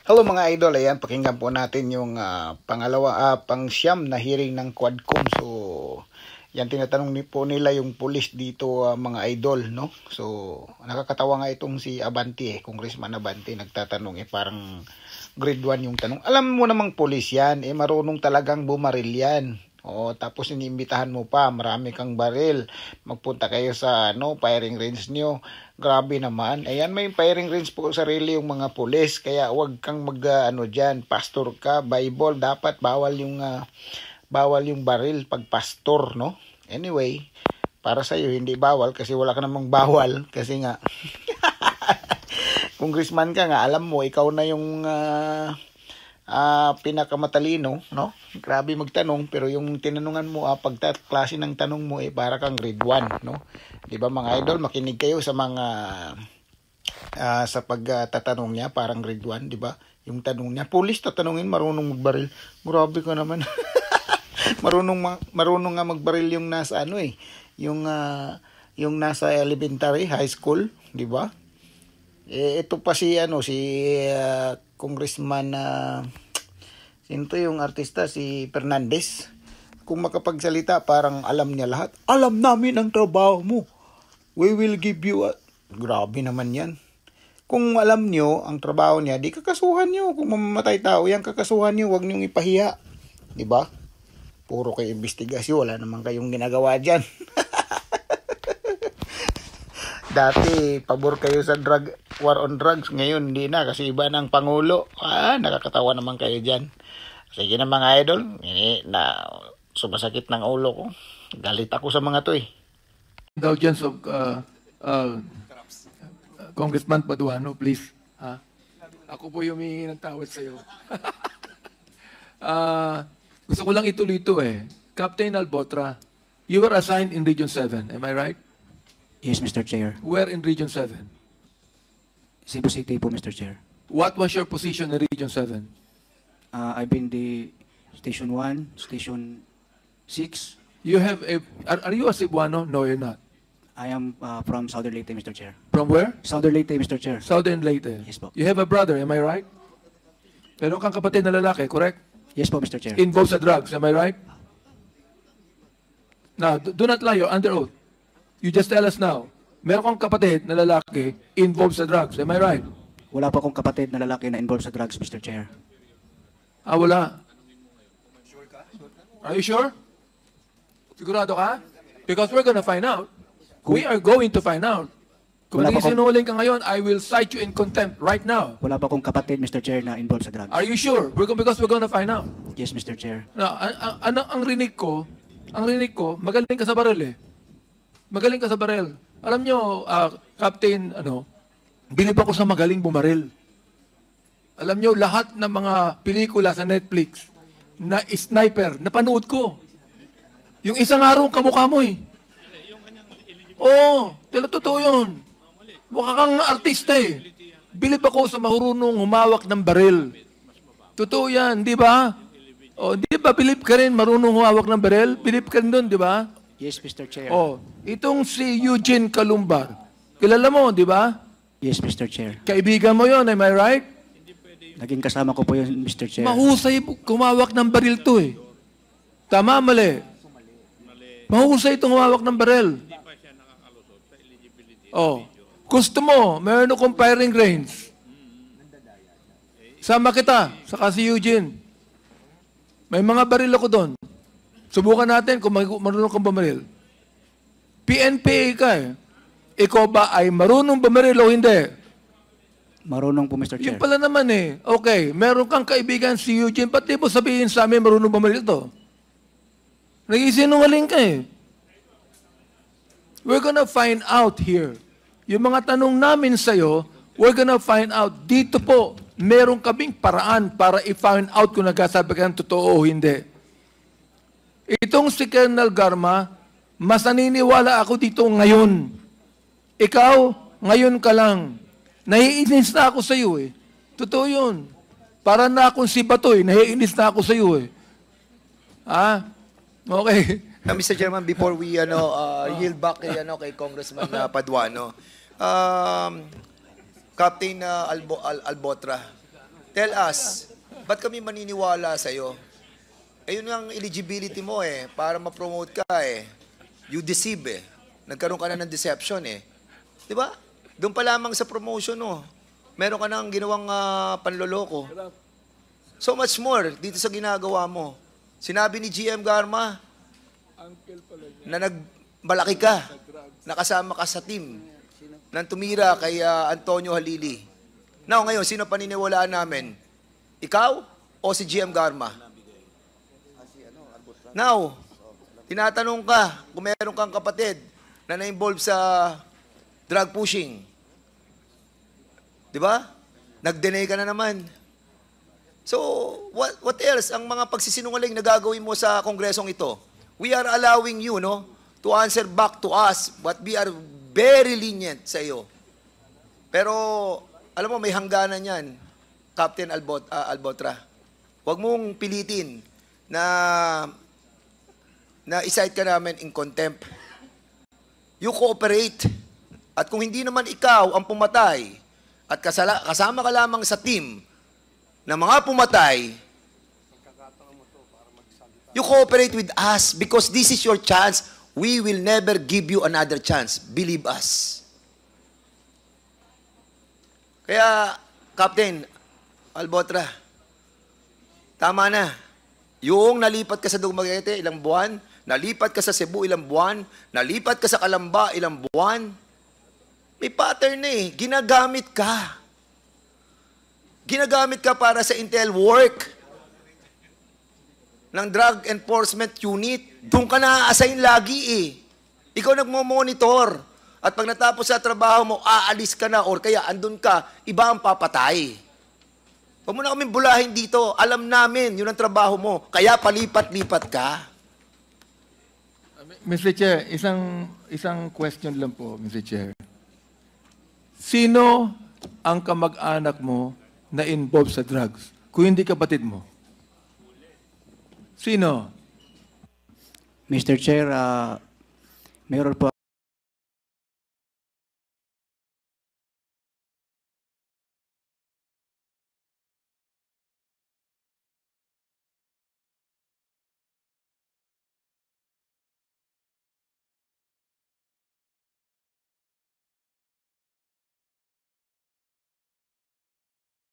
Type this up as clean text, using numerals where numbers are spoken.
Hello mga idol, ayan, pakinggan po natin yung pang-siyam na hearing ng Quadcom. So, yan, tinatanong po nila yung pulis dito, mga idol, no? So, nakakatawa nga itong si Abante, Congressman Abante, nagtatanong, parang grade 1 yung tanong. Alam mo namang pulis yan, marunong talagang bumaril yan. O, tapos iniimbitahan mo pa, marami kang baril. Magpunta kayo sa firing range nyo. Grabe naman. Ayan, may firing range po sarili yung mga pulis. Kaya wag kang dyan, pastor ka, Bible, dapat bawal yung baril pag pastor, no? Anyway, para sa iyo hindi bawal kasi wala ka namang bawal kasi nga congressman ka nga, alam mo ikaw na yung pinakamatalino, no? Grabe magtanong, pero yung tinanungan mo, klase ng tanong mo, para kang grade 1, no? Di ba mga idol, makinig kayo sa mga sa pagtatanong niya, parang grade 1, di ba? Yung tanong niya, pulis tatanungin, marunong magbaril. Grabe ka naman. marunong nga magbaril yung nasa yung nasa elementary, high school, di ba? Ito pa si Congressman sino yung artista, si Fernandez. Kung makapagsalita, parang alam niya lahat. Alam namin ang trabaho mo. We will give you Grabe naman yan. Kung alam nyo ang trabaho niya, di kakasuhan nyo. Kung mamamatay tao yan, kakasuhan nyo. Huwag nyo ipahiya. Diba? Puro kayo investigasyon. Wala naman kayong ginagawa dyan. Dati, pabor kayo sa war on drugs. Ngayon, hindi na. Kasi iba ng Pangulo. Nakakatawa naman kayo dyan. Sige na mga idol. Sumasakit ng ulo ko. Galit ako sa mga to Indulgence of Congressman Paduano, please. Ako po yung humingi ng tawad sa'yo. Gusto ko lang ituloy ito Captain Albotra, you were assigned in Region 7, am I right? Yes, Mr. Chair. Where in Region 7? Cebu City po, Mr. Chair. What was your position in Region 7? I've been the Station 1, Station 6. You have are you a Cebuano? No, you're not. I am from Southern Leyte, Mr. Chair. From where? Southern Leyte, Mr. Chair. Southern Leyte. Yes po. You have a brother, am I right? Meron kang kapatid na lalaki, correct? Yes po, Mr. Chair. Involved sa drugs, am I right? Now, do not lie, you're under oath. You just tell us now. Meron kang kapatid na lalaki involved sa drugs, am I right? Wala po akong kapatid na lalaki na involved sa drugs, Mr. Chair. Wala. Are you sure? Sigurado ka? Because we're gonna find out. We are going to find out. Kung sinungaling ka ngayon, I will cite you in contempt right now. Wala pa akong kapatid, Mr. Chair, na involved sa drugs. Are you sure? Because we're gonna find out. Yes, Mr. Chair. Now, ang rinig ko, magaling ka sa baril Magaling ka sa baril. Alam nyo, Captain, bilib ako sa magaling bumaril. Alam nyo, lahat ng mga pelikula sa Netflix na sniper, napanood ko. Yung isang araw kamukha mo Oo, totoo yun. Mukha kang artista Bilib ako sa marunong humawak ng baril. Totoo yan, di ba? Di ba bilib ka rin marunong humawak ng baril? Bilib ka rin doon, di ba? Yes, Mr. Chair. Itong si Eugene Calumbar. Kilala mo, di ba? Yes, Mr. Chair. Kaibigan mo yon, am I right? Naging kasama ko po yun, Mr. Chair. Mahusay kumawak ng baril to Tama, mali. Mahusay itong humawak ng baril. Gusto mo, meron akong firing range. Sama kita, saka si Eugene. May mga baril ako doon. Subukan natin kung marunong kang bumaril. PNPA ka Ikaw ba ay marunong bumaril o hindi? Marunong po, Mr. Chair. Yung pala naman Okay, meron kang kaibigan si Eugene, pati mo sabihin sa amin marunong bumaril ito? Nag-isinungaling ka We're gonna find out here. Yung mga tanong namin sa'yo, we're gonna find out. Dito po, meron kaming paraan para i-find out kung nagsasabi ka ng totoo o hindi. Itong si Colonel Garma, mas naniniwala ako dito ngayon. Ikaw, ngayon ka lang. Naiinis na ako sa iyo Totoo yun. Para na akong si Batoy, naiinis na ako sa iyo Okay. Mr. Chairman, before we yield back kay Congressman Paduano, Captain Albotra, Tell us, ba't kami maniniwala sa'yo? Eh, yun ang eligibility mo eh, para ma-promote ka eh. You deceive eh. Nagkaroon ka na ng deception eh. Di ba? Doon pa lamang sa promotion no. Meron ka nang ginawang panloloko. So much more dito sa ginagawa mo. Sinabi ni GM Garma na nagmalaki ka, nakasama ka sa team nang tumira kay Antonio Halili. Now, ngayon, sino paniniwalaan namin? Ikaw o si GM Garma? Now, tinatanong ka kung meron kang kapatid na na-involve sa drug pushing. Di ba? Nag-deny ka na naman. So, what else ang mga pagsisinungaling na gagawin mo sa kongresong ito? We are allowing you, no, to answer back to us, but we are very lenient sa iyo. Pero, alam mo, may hangganan yan, Captain Albotra. Huwag mong pilitin na isight ka namin in contempt. You cooperate. At kung hindi naman ikaw ang pumatay, at kasama ka lamang sa team na mga pumatay, you cooperate with us because this is your chance. We will never give you another chance. Believe us. Kaya, Captain Albotra, tama na. Yung nalipat ka sa Dumaguete, ilang buwan. Nalipat ka sa Cebu, ilang buwan. Nalipat ka sa Calamba, ilang buwan. May pattern na eh. Ginagamit ka. Ginagamit ka para sa intel work ng Drug Enforcement Unit. Doon ka na-assign lagi eh. Ikaw nagmo-monitor. At pag natapos sa trabaho mo, aalis ka na or kaya andun ka, iba ang papatay. Huwag mo na kaming bulahin dito. Alam namin, yun ang trabaho mo. Kaya palipat-lipat ka. Mr. Chair, isang question lang po, Mr. Chair. Sino ang kamag-anak mo na involved sa drugs? Kung hindi kapatid mo. Sino? Mr. Chair, meron po